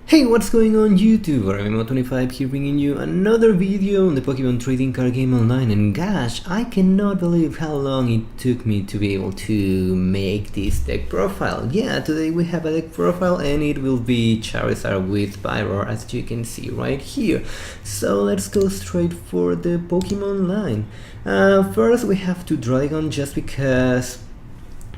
Hey, what's going on YouTube? MMO25 here bringing you another video on the Pokemon trading card game online, and gosh, I cannot believe how long it took me to be able to make this deck profile. Yeah, today we have a deck profile and it will be Charizard with Pyroar, as you can see right here. So let's go straight for the Pokemon line. First we have to Dragon, just because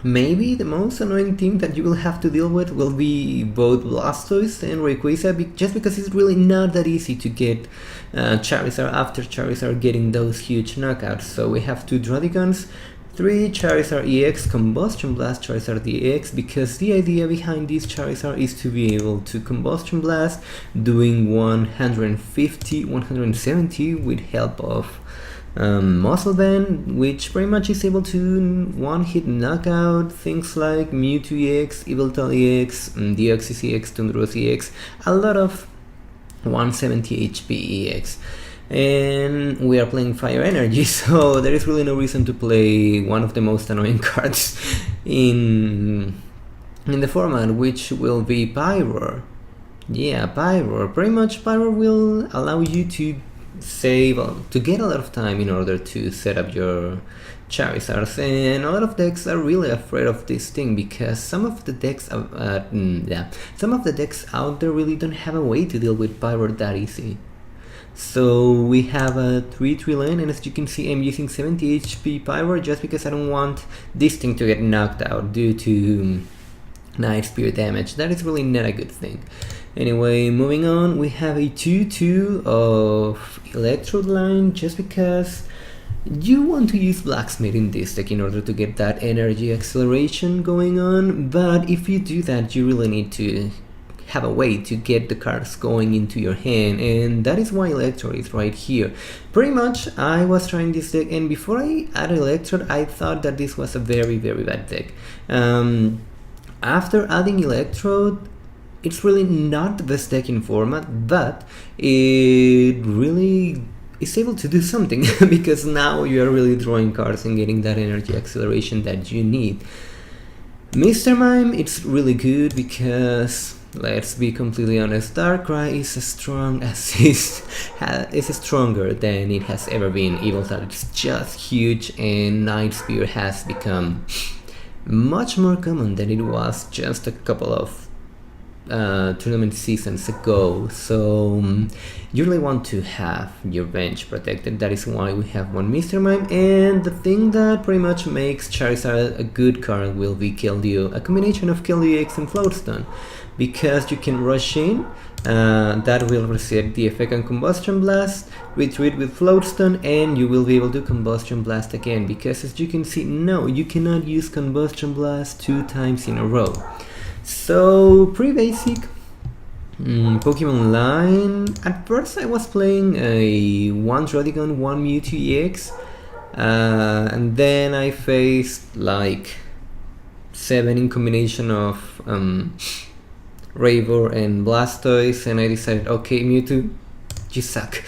maybe the most annoying thing that you will have to deal with will be both Blastoise and Rayquaza, just because it's really not that easy to get Charizard after Charizard getting those huge knockouts. So we have 2 Dragons, 3 Charizard EX, Combustion Blast Charizard EX, because the idea behind this Charizard is to be able to Combustion Blast, doing 150, 170 with help of Muscle Band, which pretty much is able to one-hit knockout things like Mewtwo EX, Yveltal EX, Deoxys EX, Tundros EX, a lot of 170 HP EX. And we are playing Fire Energy, so there is really no reason to play one of the most annoying cards in the format, which will be Pyroar. Yeah, Pyroar. Pretty much Pyroar will allow you to get a lot of time in order to set up your Charizards, and a lot of decks are really afraid of this thing, because some of the decks out there really don't have a way to deal with Pyroar that easy. So we have a 3-3 lane, and as you can see, I'm using 70 HP Pyroar just because I don't want this thing to get knocked out due to Night Spear damage. That is really not a good thing. Anyway, moving on, we have a 2-2 of Electrode line, just because you want to use Blacksmith in this deck in order to get that energy acceleration going on, but if you do that, you really need to have a way to get the cards going into your hand, and that is why Electrode is right here. Pretty much, I was trying this deck, and before I added Electrode, I thought that this was a very bad deck. After adding Electrode, it's really not the best deck in format, but it really is able to do something because now you are really drawing cards and getting that energy acceleration that you need. Mr. Mime, it's really good because, let's be completely honest, Darkrai is as strong as is stronger than it has ever been. Yveltal is just huge, and Night Spear has become much more common than it was just a couple of tournament seasons ago, so you really want to have your bench protected. That is why we have one Mr. Mime, and the thing that pretty much makes Charizard a good card will be Keldeo, a combination of Keldeo X and Floatstone, because you can rush in, that will reset the effect on Combustion Blast, retreat with Floatstone, and you will be able to Combustion Blast again, because as you can see, no, you cannot use Combustion Blast 2 times in a row. So, pretty basic Pokemon line. At first I was playing a 1 Druddigon, 1 Mewtwo EX, and then I faced like 7 in combination of Ravor and Blastoise, and I decided, okay, Mewtwo, you suck.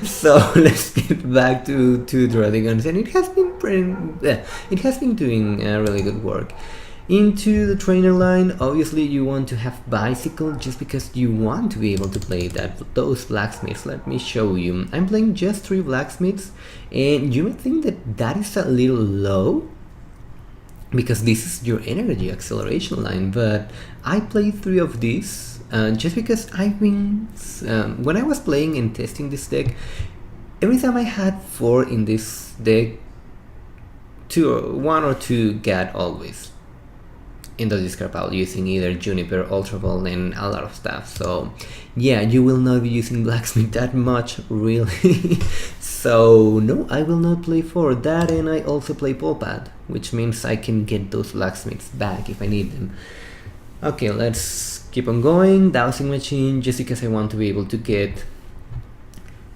So let's get back to Druddigons, and it has been doing really good work. Into the trainer line, obviously you want to have Bicycle, just because you want to be able to play those Blacksmiths. Let me show you. I'm playing just 3 Blacksmiths, and you might think that that is a little low, because this is your energy acceleration line, but I played 3 of these just because I've been, when I was playing and testing this deck, every time I had 4 in this deck, 1 or 2 got always in the discard pile, using either Juniper, Ultra Ball, and a lot of stuff. So yeah, you will not be using Blacksmith that much, really. So no, I will not play 4 that, and I also play Pulpad, which means I can get those Blacksmiths back if I need them. Okay, let's keep on going. Dowsing Machine, just because I want to be able to get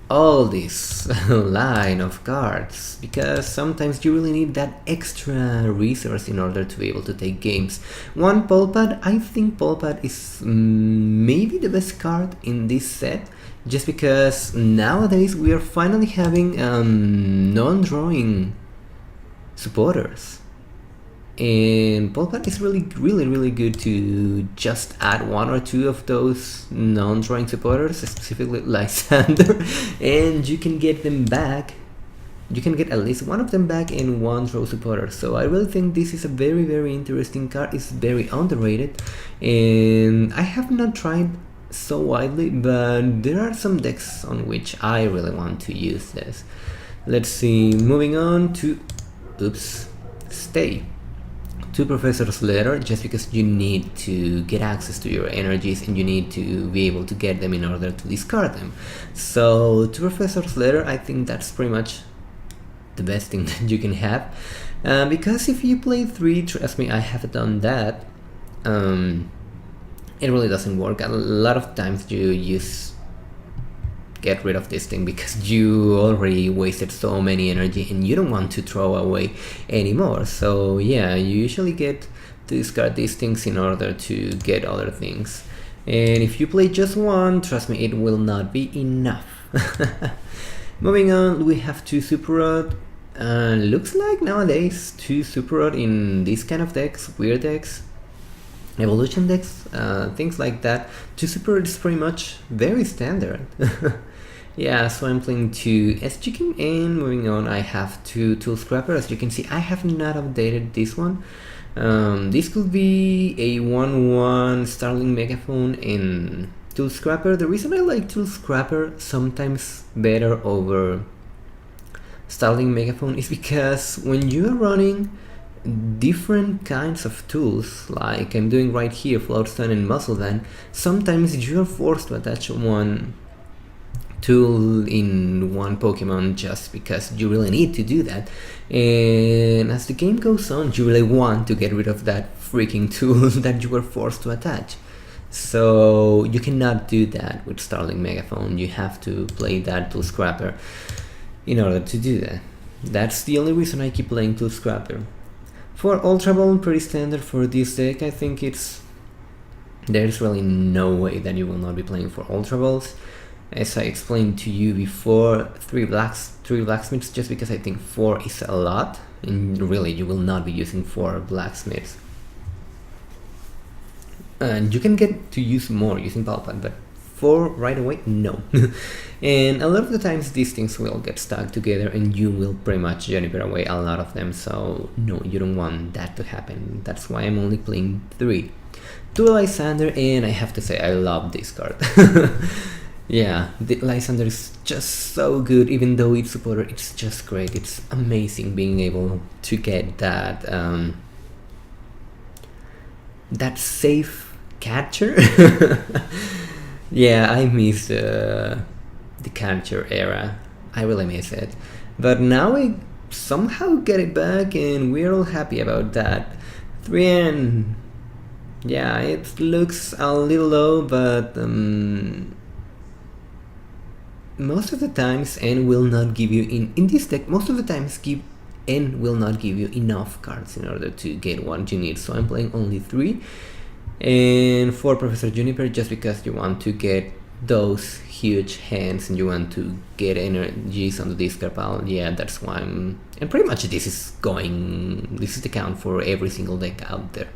all this line of cards, because sometimes you really need that extra resource in order to be able to take games. 1 Pulpad, I think Pulpad is maybe the best card in this set, just because nowadays we are finally having non-drawing supporters. And Pulpat is really good to just add one or two of those non-throwing supporters, specifically Lysander, and you can get them back. You can get at least one of them back in one throw supporter. So I really think this is a very interesting card. It's very underrated, and I have not tried so widely, but there are some decks on which I really want to use this. Let's see, moving on to stay to Professor's Letter, just because you need to get access to your energies and you need to be able to get them in order to discard them. So to Professor's Letter, I think that's pretty much the best thing that you can have, because if you play 3, trust me, I have done that, it really doesn't work. A lot of times you get rid of this thing because you already wasted so many energy and you don't want to throw away anymore. So yeah, you usually get to discard these things in order to get other things, and if you play just one, trust me, it will not be enough. Moving on, we have 2 Super Rod. Looks like nowadays 2 Super Rod in these kind of decks, weird decks, evolution decks, things like that, 2 Super Rod is pretty much very standard. Yeah, so I'm playing 2 S-Chicken, and moving on, I have 2 Tool Scrapper. As you can see, I have not updated this one. This could be a 1/1 Starling Megaphone in Tool Scrapper. The reason I like Tool Scrapper sometimes better over Starling Megaphone is because when you are running different kinds of tools, like I'm doing right here, Floatstone and Muscle Band, sometimes you are forced to attach one tool in one Pokemon just because you really need to do that, and as the game goes on, you really want to get rid of that freaking tool that you were forced to attach. So you cannot do that with Starling Megaphone. You have to play that Tool Scrapper in order to do that. That's the only reason I keep playing Tool Scrapper. For Ultra Ball, pretty standard for this deck. I think there's really no way that you will not be playing for Ultra Balls. As I explained to you before, 3 blacksmiths, just because I think 4 is a lot, and really you will not be using 4 blacksmiths. And you can get to use more using Palpad, but 4 right away, no. And a lot of the times these things will get stuck together and you will pretty much Juniper away a lot of them, so no, you don't want that to happen. That's why I'm only playing 3. 2 Lysander, and I have to say I love this card. Yeah, the Lysander is just so good. Even though it's supporter, it's just great. It's amazing being able to get that that safe catcher. Yeah, I miss the catcher era. I really miss it. But now I somehow get it back and we're all happy about that. 3N. Yeah, it looks a little low, but most of the times N will not give you in this deck, most of the times N will not give you enough cards in order to get what you need. So I'm playing only 3 and 4 Professor Juniper, just because you want to get those huge hands and you want to get energies on the discard pile. Yeah, that's why and pretty much this is the count for every single deck out there.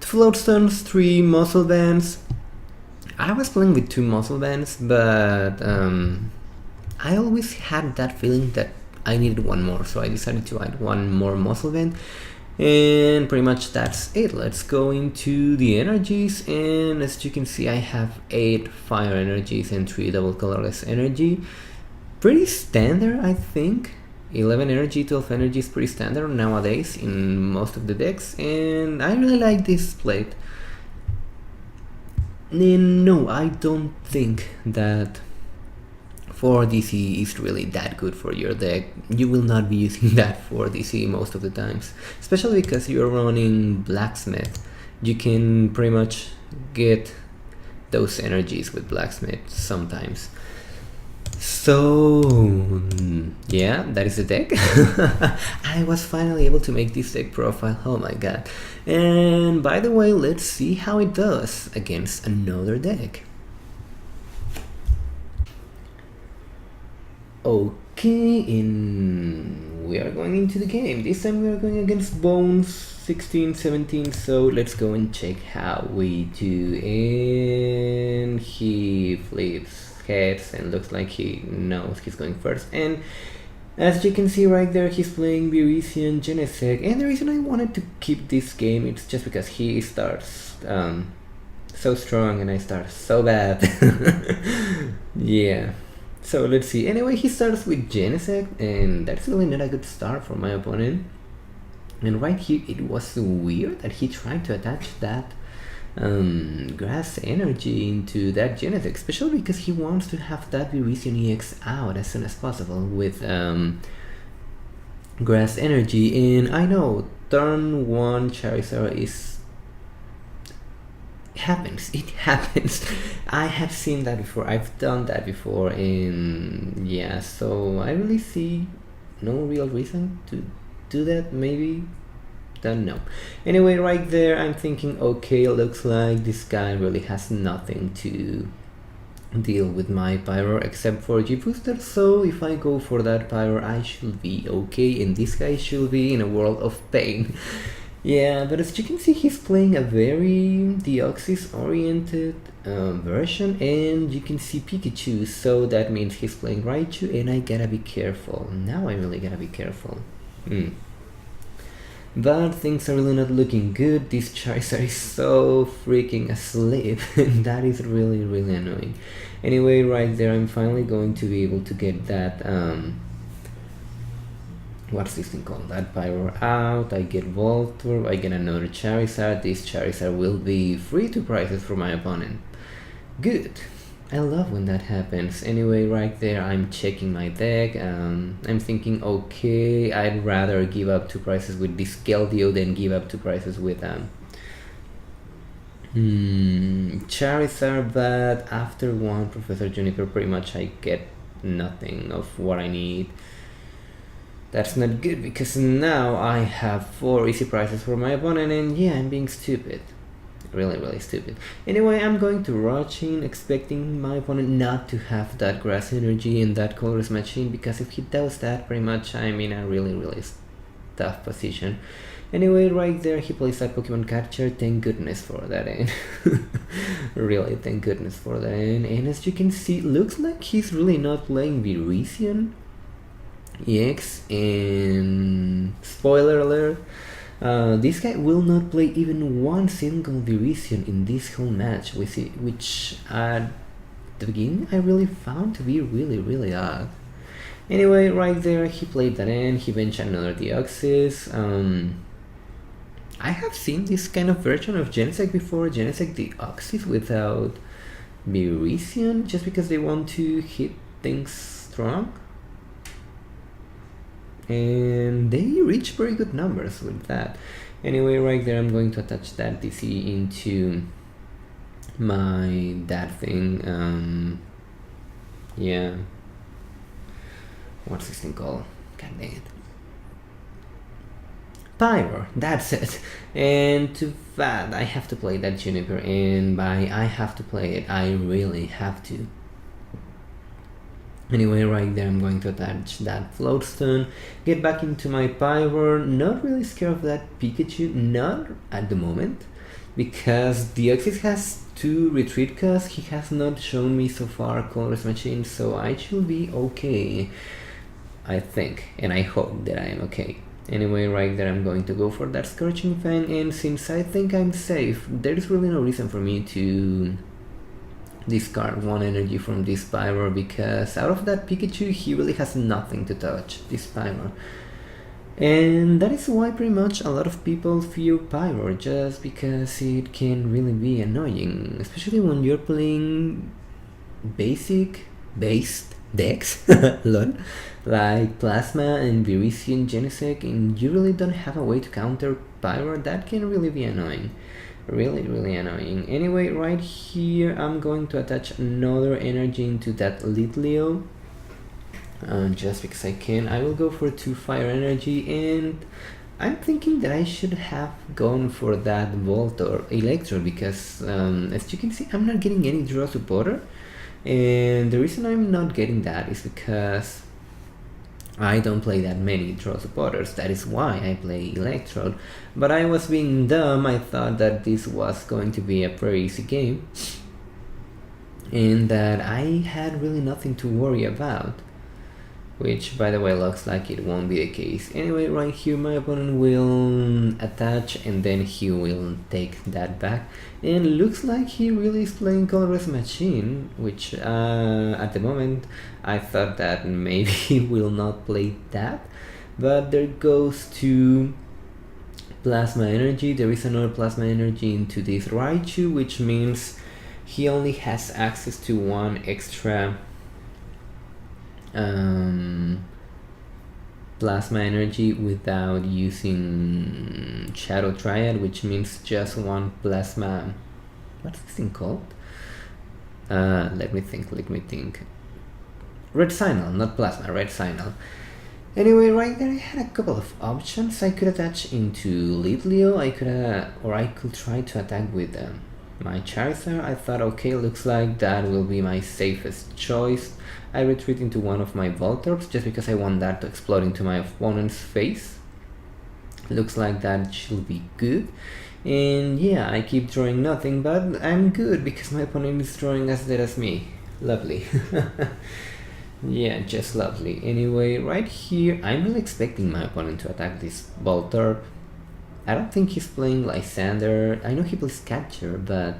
2 Floatstones, 3 Muscle Bands. I was playing with 2 Muscle Bands, but I always had that feeling that I needed one more, so I decided to add 1 more Muscle Band, and pretty much that's it. Let's go into the energies, and as you can see, I have 8 fire energies and 3 double colorless energy. Pretty standard, I think. 11 energy, 12 energy is pretty standard nowadays in most of the decks, and I really like this plate. No, I don't think that 4 DC is really that good for your deck. You will not be using that 4 DC most of the times, especially because you're running Blacksmith. You can pretty much get those energies with Blacksmith sometimes. So yeah, that is the deck. I was finally able to make this deck profile, oh my god. And by the way, let's see how it does against another deck. Okay, we are going into the game. This time we are going against Bones 16, 17, so let's go and check how we do. And he flips heads and looks like he knows he's going first. And as you can see right there, he's playing Beresian Genesect. And the reason I wanted to keep this game, it's just because he starts so strong and I start so bad. Yeah. So let's see. Anyway, he starts with Genesect, and that's really not a good start for my opponent. And right here, it was weird that he tried to attach that grass energy into that Genesect, especially because he wants to have that Beresian EX out as soon as possible with grass energy. And I know turn 1 Charizard is... it happens. I have seen that before, I've done that before, and yeah, so I really see no real reason to do that. Maybe, don't know. Anyway, right there I'm thinking, okay, looks like this guy really has nothing to deal with my Pyroar except for G-Booster, so if I go for that Pyroar I should be okay, and this guy should be in a world of pain. Yeah, but as you can see, he's playing a very Deoxys oriented version, and you can see Pikachu, so that means he's playing Raichu, and I gotta be careful. Now I really gotta be careful. But things are really not looking good. This Charizard is so freaking asleep, and that is really annoying. Anyway, right there I'm finally going to be able to get that what's this thing called, that Pyroar out. I get Voltorb, I get another Charizard. This Charizard will be free to prizes for my opponent. Good, I love when that happens. Anyway, right there I'm checking my deck. I'm thinking, okay, I'd rather give up 2 prizes with this Keldeo than give up 2 prizes with Charizard, but after 1 Professor Juniper pretty much I get nothing of what I need. That's not good, because now I have 4 easy prizes for my opponent, and yeah, I'm being stupid. Really stupid. Anyway, I'm going to rush in, expecting my opponent not to have that grass energy and that colorless machine, because if he does that, pretty much I'm in a really tough position. Anyway, right there he plays that Pokemon catcher. Thank goodness for that, and really thank goodness for that. And as you can see, looks like he's really not playing Beresian EX, and spoiler alert, this guy will not play even 1 single Beresian in this whole match, which at the beginning I really found to be really odd. Anyway, right there he played that in, he benched another Deoxys. I have seen this kind of version of Genesect before, Genesect Deoxys without Beresian, just because they want to hit things strong. And they reach very good numbers with that. Anyway, right there I'm going to attach that DC into that thing. Yeah, what's this thing called? God dang it, Pyroar, that's it. And to that I have to play that Juniper, and by I have to play it, I really have to. Anyway, right there I'm going to attach that Floatstone, get back into my Pyroar. Not really scared of that Pikachu, not at the moment, because Deoxys has 2 retreat costs. He has not shown me so far colorless machine, so I should be okay, I think, and I hope that I am okay. Anyway, right there I'm going to go for that Scorching Fang, and since I think I'm safe, there is really no reason for me to discard 1 energy from this Pyroar, because out of that Pikachu he really has nothing to touch, this Pyroar. And that is why pretty much a lot of people fear Pyroar, just because it can really be annoying, especially when you're playing based decks lol, like Plasma and Beresian Genesect, and you really don't have a way to counter Pyroar. That can really be annoying. Really annoying. Anyway, right here I'm going to attach another energy into that Litleo, just because I can. I will go for 2 fire energy, and I'm thinking that I should have gone for that Voltorb Electro, because as you can see I'm not getting any draw supporter, and the reason I'm not getting that is because I don't play that many draw supporters, that is why I play Electrode. But I was being dumb, I thought that this was going to be a very easy game, and that I had really nothing to worry about. Which, by the way, looks like it won't be the case. Anyway, right here my opponent will attach and then he will take that back. And looks like he really is playing Colorless Machine, which at the moment I thought that maybe he will not play that. But there goes to Plasma Energy. There is another Plasma Energy into this Raichu, which means he only has access to one extra Plasma Energy without using Shadow Triad, which means just one Plasma. What's this thing called? Let me think. Red Signal, not Plasma, Red Signal. Anyway, right there I had a couple of options. I could attach into Litleo, I could try to attack with my Charizard. I thought, okay, looks like that will be my safest choice. I retreat into one of my Voltorbs just because I want that to explode into my opponent's face. Looks like that should be good. And yeah, I keep drawing nothing, but I'm good because my opponent is drawing as dead as me. Lovely. Yeah, just lovely. Anyway, right here, I'm really expecting my opponent to attack this Voltorb. I don't think he's playing Lysander. I know he plays Catcher, but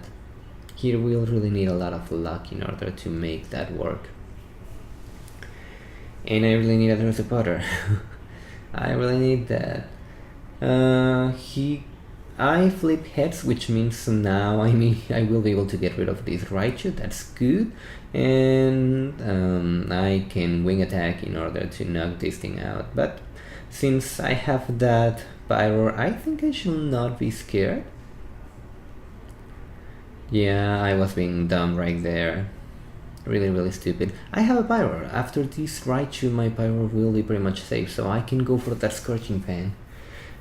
he will really need a lot of luck in order to make that work. And I really need a draw supporter. I really need that. I flip heads, which means now I will be able to get rid of this Raichu. That's good. And I can wing attack in order to knock this thing out. But since I have that Pyroar, I think I should not be scared. Yeah, I was being dumb right there. Really stupid. I have a Pyroar. After this Raichu, my Pyroar will be pretty much safe, so I can go for that Scorching Fan.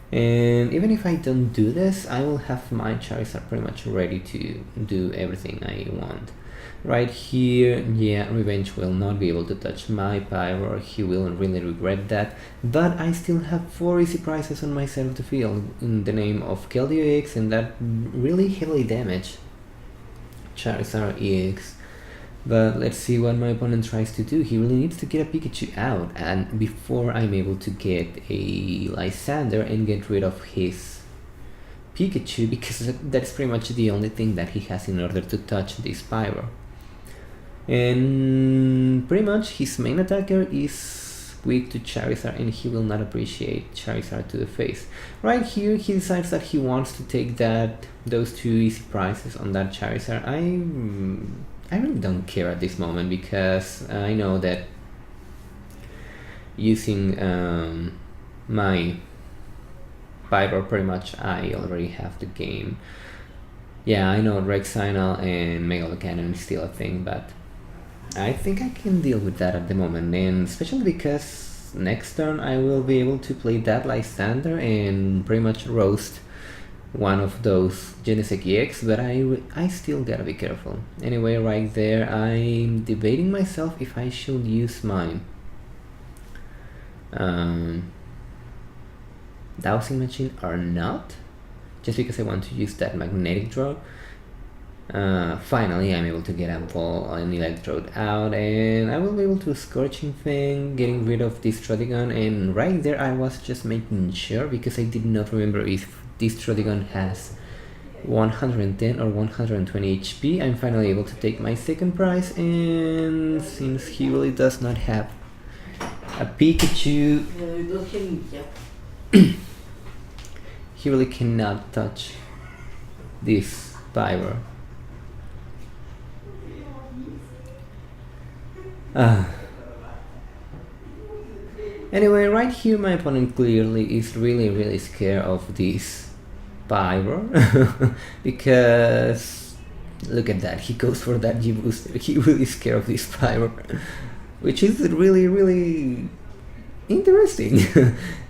And even if I don't do this, I will have my Charizard pretty much ready to do everything I want. Right here, yeah, Revenge will not be able to touch my Pyroar. He will really regret that. But I still have 4 easy prizes on my side of the field in the name of Keldeo EX and that really heavily damaged Charizard EX. But let's see what my opponent tries to do. He really needs to get a Pikachu out, and before I'm able to get a Lysander and get rid of his Pikachu, because that's pretty much the only thing that he has in order to touch this Pyro. And pretty much his main attacker is weak to Charizard and he will not appreciate Charizard to the face. Right here he decides that he wants to take those 2 easy prizes on that Charizard. I really don't care at this moment because I know that using my Pyroar pretty much I already have the game. Yeah, I know Rex Signal and Mega Cannon is still a thing, but I think I can deal with that at the moment, and especially because next turn I will be able to play that Lysander and pretty much roast one of those Genesect EX, but I still gotta be careful. Anyway, right there I'm debating myself if I should use my Dowsing Machine or not, just because I want to use that Magnetic Draw. Finally I'm able to get an Electrode out and I will be able to Scorching Thing, getting rid of this Trotigon, and right there I was just making sure because I did not remember if this Trotigon has 110 or 120 HP. I'm finally able to take my second prize, and since he really does not have a Pikachu, he really cannot touch this Pyroar. Anyway, right here my opponent clearly is really scared of this Pyroar because look at that, he goes for that G-Booster. He really is scared of this Pyroar, which is really interesting.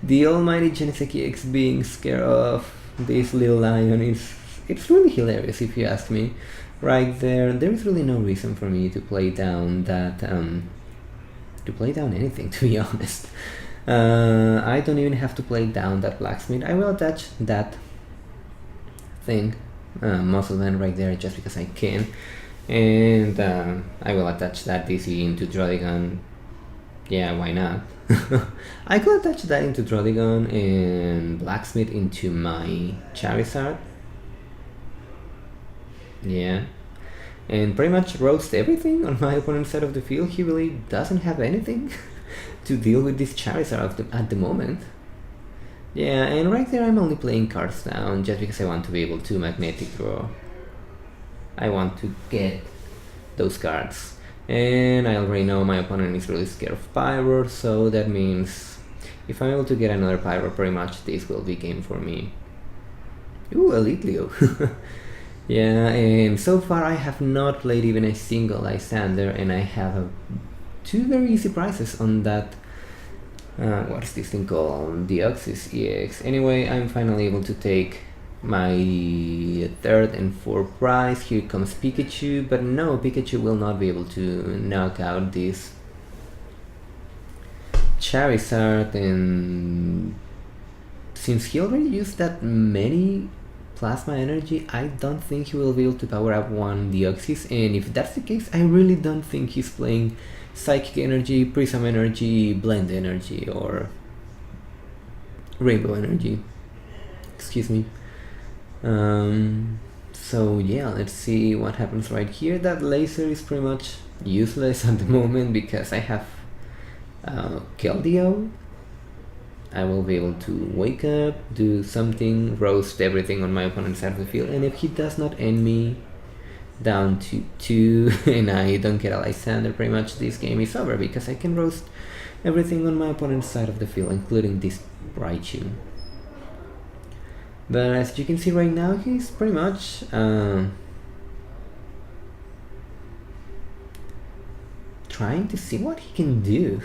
The almighty Genesect EX being scared of this little lion it's really hilarious if you ask me. Right there is really no reason for me to play down that to play down anything, to be honest. I don't even have to play down that blacksmith. I will attach that thing, muscle man right there, just because I can, and I will attach that DC into Drodigon. Yeah, why not? I could attach that into Drodigon and blacksmith into my Charizard. Yeah, and pretty much roast everything on my opponent's side of the field. He really doesn't have anything to deal with this Charizard at the moment. Yeah, and right there I'm only playing cards down just because I want to be able to magnetic draw. I want to get those cards. And I already know my opponent is really scared of Pyroar, so that means if I'm able to get another Pyroar, pretty much this will be game for me. Ooh, Elite Leo. Yeah, and so far I have not played even a single Lysander, and I have two very easy prizes on that. What's this thing called? The Deoxys EX. Anyway, I'm finally able to take my third and fourth prize. Here comes Pikachu, but no, Pikachu will not be able to knock out this Charizard, and since he already used that many plasma energy, I don't think he will be able to power up one Deoxys, and if that's the case, I really don't think he's playing Psychic Energy, Prism Energy, Blend Energy, or Rainbow Energy. Excuse me. So yeah, let's see what happens right here. That laser is pretty much useless at the moment because I have Keldeo. I will be able to wake up, do something, roast everything on my opponent's side of the field, and if he does not end me down to 2 and I don't get a Lysander, pretty much this game is over because I can roast everything on my opponent's side of the field, including this Raichu. But as you can see right now, he's pretty much trying to see what he can do.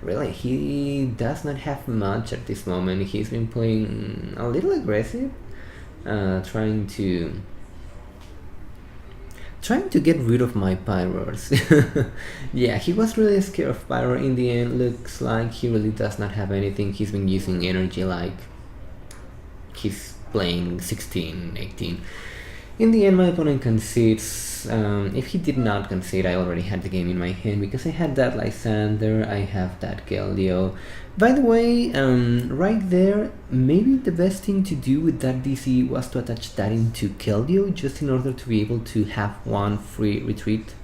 Really, he does not have much at this moment. He's been playing a little aggressive, trying to get rid of my Pyroars. Yeah, he was really scared of Pyroar. In the end, looks like he really does not have anything. He's been using energy like he's playing 16, 18. In the end, my opponent concedes. If he did not concede, I already had the game in my hand because I had that Lysander, I have that Keldeo. By the way, right there, maybe the best thing to do with that DC was to attach that into Keldeo, just in order to be able to have one free retreat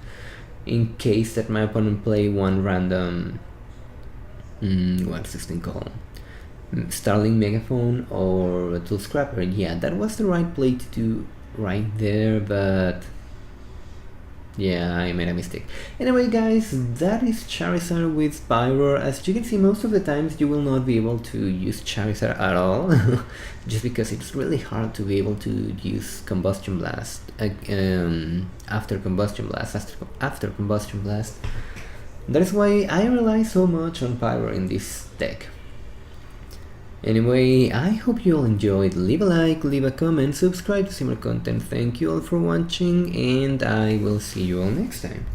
in case that my opponent play one random, what's this thing called? Starling Megaphone or Tool Scrapper. Yeah, that was the right play to do right there, but yeah, I made a mistake. Anyway guys, that is Charizard with Pyroar. As you can see, most of the times you will not be able to use Charizard at all just because it's really hard to be able to use Combustion Blast after Combustion Blast. That is why I rely so much on Pyroar in this deck. Anyway, I hope you all enjoyed. Leave a like, leave a comment, subscribe to see more content. Thank you all for watching, and I will see you all next time.